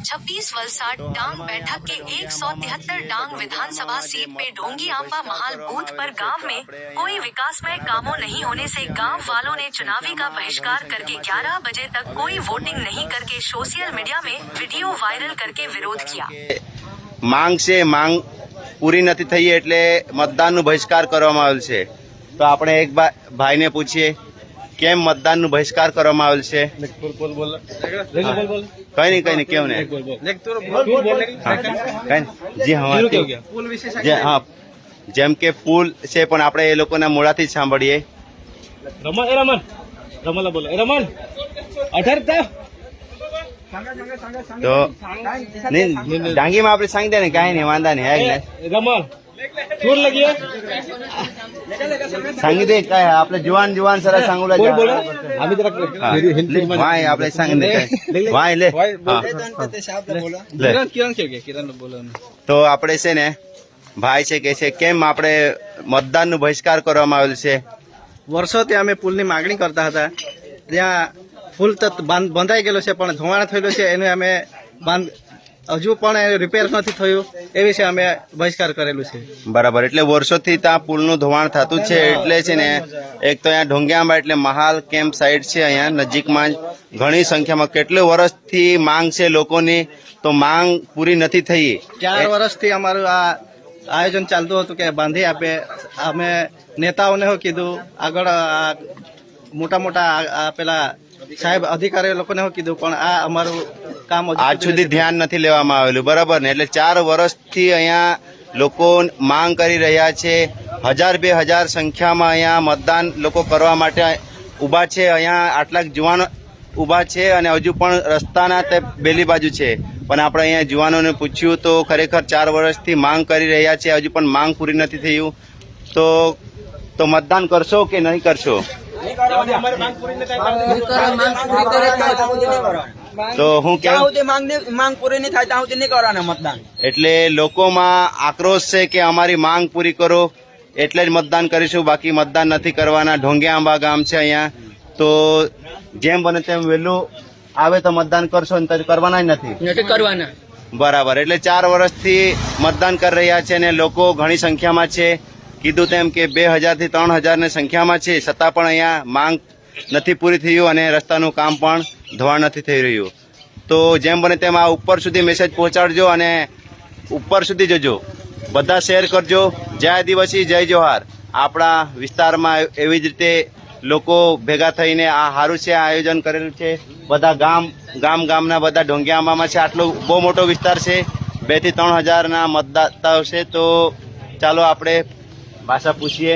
26 वलसाड डांग बैठक के 173 डांग विधानसभा सीट पे ढोंगी आंबा महाल बूथ पर गांव में कोई विकासमय कामों नहीं होने से गांव वालों ने चुनावी का बहिष्कार करके 11 बजे तक कोई वोटिंग नहीं करके सोशल मीडिया में वीडियो वायरल करके विरोध किया। માંગ છે, માંગ પૂરી નથી થઈ એટલે મતદાનનો બહિષ્કાર કરવામાં આવેલ છે। તો આપણે એક ભાઈને પૂછીએ કેમ મતદાનનો બહિષ્કાર કરવામાં આવેલ છે। કઈ નહીં કેવું ને હા જેમ કે પુલ છે પણ આપણે એ લોકોના મોઢાથી જ સાંભળીએ। તો ડાંગીમાં આપણે સાંગી દે ને કાંઈ નહીં વાંધા નહીં સાંગી દે કાંઈ આપણે જુવાન સરસ સાંગુલા આપણે સાંગી દે વાય લે તો આપણે છે ને ભાઈ છે કે છે કેમ આપણે મતદાનનો બહિષ્કાર કરવામાં આવેલ છે। વર્ષોથી અમે પુલની માગણી કરતા હતા, ત્યાં પુલ તો બંધાઈ ગયેલો છે પણ ધોવાણ થયેલું છે, એને અમે હજુ પણ રિપેર નથી થયું એ વિશે અમે બહિષ્કાર કરેલું છે। બરાબર, એટલે વર્ષોથી ત્યાં પુલનું ધોવાણ થતું છે એટલે છે ને એક તો અહીંયા ઢોંગિયામાં એટલે મહાલ કેમ્પ સાઇટ છે, અહીંયા નજીકમાં જ ઘણી સંખ્યામાં કેટલા વર્ષથી માંગ છે લોકોની, તો માંગ પૂરી નથી થઈ। 4 વર્ષથી અમારું આ આયોજન ચાલતું હતું કે બાંધી આપે। અમે નેતાઓને કીધું, આગળ મોટા પેલા સાહેબ અધિકારીઓ લોકોને કીધું પણ આ અમારું કામ આજ સુધી ધ્યાન નથી લેવામાં આવેલું। બરાબર ને, એટલે 4 વર્ષથી અહીંયા લોકો માંગ કરી રહ્યા છે। 1000-2000 સંખ્યામાં અહીંયા મતદાન લોકો કરવા માટે ઉભા છે। અહીંયા આટલાક જુવાનો ઉભા છે અને હજુ પણ રસ્તાના તે બેલી બાજુ છે, પણ આપણે અહીંયા જુવાનોને પૂછ્યું તો ખરેખર 4 વર્ષથી માંગ કરી રહ્યા છે, હજુ પણ માંગ પૂરી નથી થયું। તો મતદાન કરશો કે નહીં કરશો? તો હું માંગ પૂરી નહીં થાય ત્યાં સુધી નહીં કરવાના મતદાન। એટલે લોકોમાં આક્રોશ છે કે અમારી માંગ પૂરી કરો એટલે જ મતદાન કરીશું, બાકી મતદાન નથી કરવાના। ઢોંગિયા આંબા ગામ છે અહીંયા, તો જેમ બને તેમ વહેલું આવે તો મતદાન કરશો ને કરવાના જ નથી કરવાના। બરાબર, એટલે 4 વર્ષથી મતદાન કરી રહ્યા છે અને લોકો ઘણી સંખ્યામાં છે। કીધું તેમ કે 2000 થી 3000 ની સંખ્યામાં છે, છતાં પણ અહીંયા માંગ નથી પૂરી થયું અને રસ્તાનું કામ પણ ધોવાણ નથી થઈ રહ્યું। તો જેમ બને તેમ આ ઉપર સુધી મેસેજ પહોંચાડજો અને ઉપર સુધી જજો, બધા શેર કરજો। જય આદિવાસી જય જોહાર। આપણા વિસ્તારમાં એવી જ રીતે લોકો ભેગા થઈને આ સારું છે આયોજન કરેલું છે। બધા ગામના બધા ઢોંગિયામાં છે, આટલો બહુ મોટો વિસ્તાર છે, 2 થી 3000 ના મતદાતાઓ છે। તો ચાલો આપણે ભાષા પૂછીએ।